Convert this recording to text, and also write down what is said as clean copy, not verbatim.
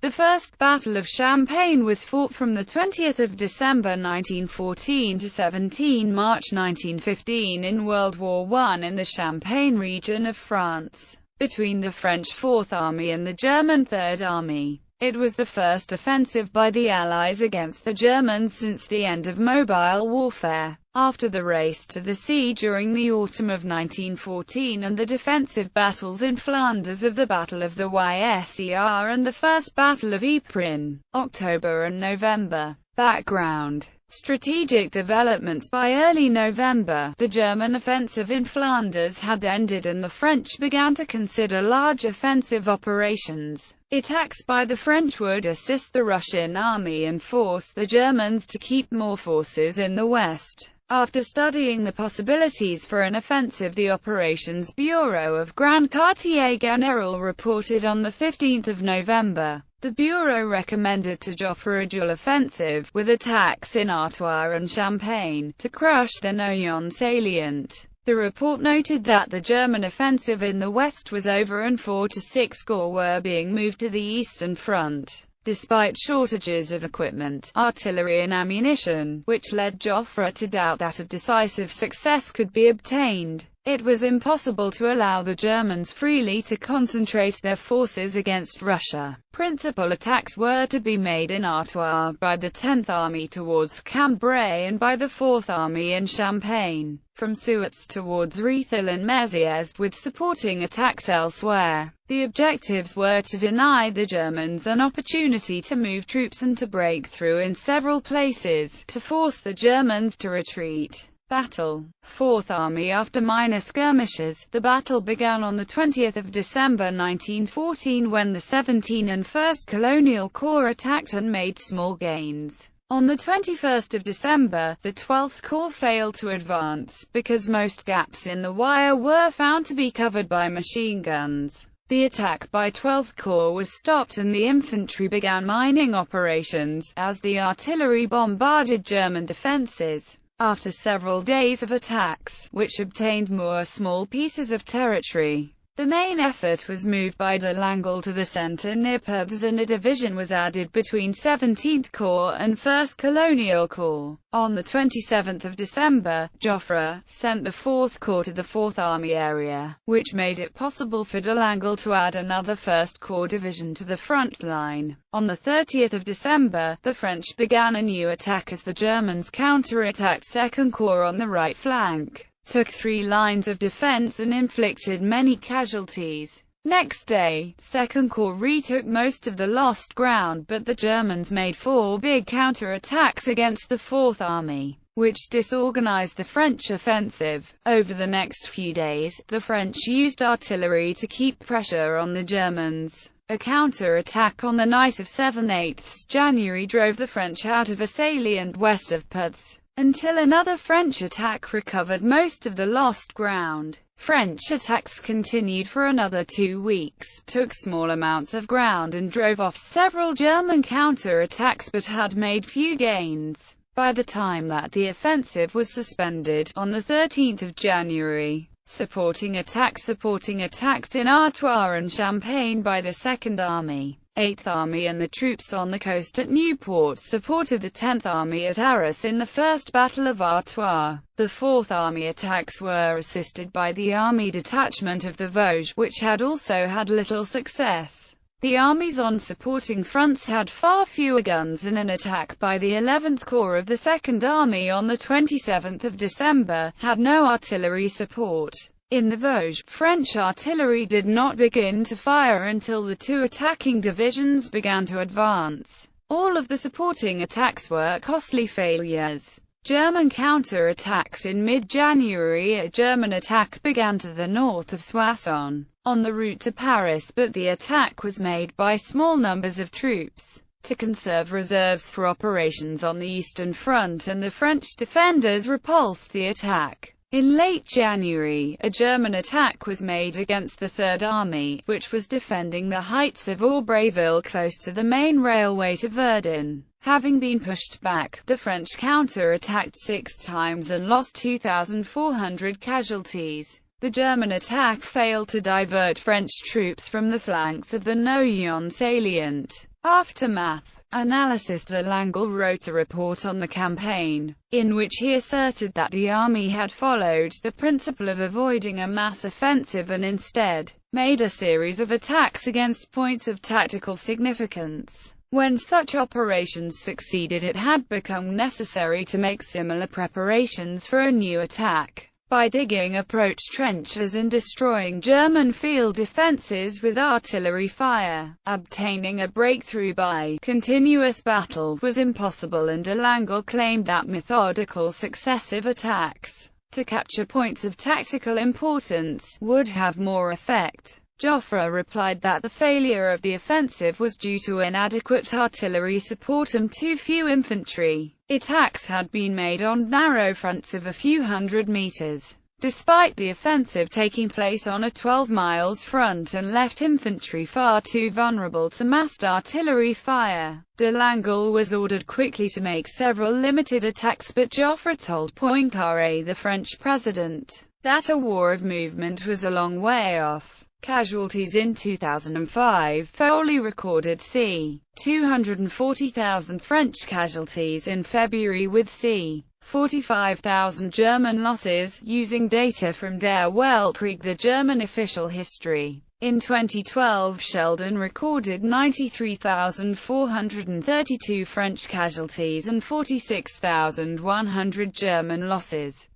The First Battle of Champagne was fought from the 20th of December 1914 to 17 March 1915 in World War I in the Champagne region of France, between the French Fourth Army and the German Third Army. It was the first offensive by the Allies against the Germans since the end of mobile warfare, after the race to the sea during the autumn of 1914 and the defensive battles in Flanders of the Battle of the Yser and the First Battle of Ypres in October and November. Background: strategic developments. By early November, the German offensive in Flanders had ended and the French began to consider large offensive operations. Attacks by the French would assist the Russian army and force the Germans to keep more forces in the west. After studying the possibilities for an offensive, the Operations Bureau of Grand Quartier General reported on 15 November. The Bureau recommended to Joffre a dual offensive, with attacks in Artois and Champagne, to crush the Noyon salient. The report noted that the German offensive in the west was over and 4 to 6 corps were being moved to the eastern front. Despite shortages of equipment, artillery and ammunition, which led Joffre to doubt that a decisive success could be obtained, it was impossible to allow the Germans freely to concentrate their forces against Russia. Principal attacks were to be made in Artois by the 10th Army towards Cambrai and by the 4th Army in Champagne, from Suippes towards Rethel and Mézières, with supporting attacks elsewhere. The objectives were to deny the Germans an opportunity to move troops and to break through in several places, to force the Germans to retreat. Battle. Fourth Army. After minor skirmishes, the battle began on 20 December 1914 when the 17th and 1st Colonial Corps attacked and made small gains. On 21 December, the 12th Corps failed to advance, because most gaps in the wire were found to be covered by machine guns. The attack by 12th Corps was stopped and the infantry began mining operations, as the artillery bombarded German defenses. After several days of attacks, which obtained more small pieces of territory, the main effort was moved by de Langle to the centre near Perthes and a division was added between 17th Corps and 1st Colonial Corps. On 27 December, Joffre sent the 4th Corps to the 4th Army area, which made it possible for de Langle to add another 1st Corps division to the front line. On 30 December, the French began a new attack as the Germans counter-attacked 2nd Corps on the right flank, took 3 lines of defense and inflicted many casualties. Next day, 2nd Corps retook most of the lost ground, but the Germans made 4 big counter-attacks against the 4th Army, which disorganized the French offensive. Over the next few days, the French used artillery to keep pressure on the Germans. A counter-attack on the night of 7/8 January drove the French out of a salient west of Perthes, until another French attack recovered most of the lost ground. French attacks continued for another 2 weeks, took small amounts of ground and drove off several German counter-attacks but had made few gains. By the time that the offensive was suspended, on 13 January, supporting attacks in Artois and Champagne by the 2nd Army, 8th Army and the troops on the coast at Nieuport supported the 10th Army at Arras in the First Battle of Artois. The 4th Army attacks were assisted by the Army Detachment of the Vosges, which had also had little success. The armies on supporting fronts had far fewer guns and an attack by the 11th Corps of the 2nd Army on 27 December had no artillery support. In the Vosges, French artillery did not begin to fire until the 2 attacking divisions began to advance. All of the supporting attacks were costly failures. German counter-attacks. In mid-January, a German attack began to the north of Soissons, on the route to Paris, but the attack was made by small numbers of troops to conserve reserves for operations on the Eastern Front, and the French defenders repulsed the attack. In late January, a German attack was made against the Third Army, which was defending the heights of Aubreyville close to the main railway to Verdun. Having been pushed back, the French counter-attacked 6 times and lost 2,400 casualties. The German attack failed to divert French troops from the flanks of the Noyon salient. Aftermath analysis. De Langle wrote a report on the campaign, in which he asserted that the army had followed the principle of avoiding a mass offensive and instead made a series of attacks against points of tactical significance. When such operations succeeded, it had become necessary to make similar preparations for a new attack, by digging approach trenches and destroying German field defenses with artillery fire. Obtaining a breakthrough by continuous battle was impossible, and de Langle claimed that methodical successive attacks to capture points of tactical importance would have more effect. Joffre replied that the failure of the offensive was due to inadequate artillery support and too few infantry. Attacks had been made on narrow fronts of a few hundred meters, despite the offensive taking place on a 12 miles front, and left infantry far too vulnerable to massed artillery fire. De Langle was ordered quickly to make several limited attacks, but Joffre told Poincaré, the French president, that a war of movement was a long way off. Casualties. In 2005, Foley recorded c. 240,000 French casualties in February with c. 45,000 German losses, using data from Der Weltkrieg, the German official history. In 2012, Sheldon recorded 93,432 French casualties and 46,100 German losses.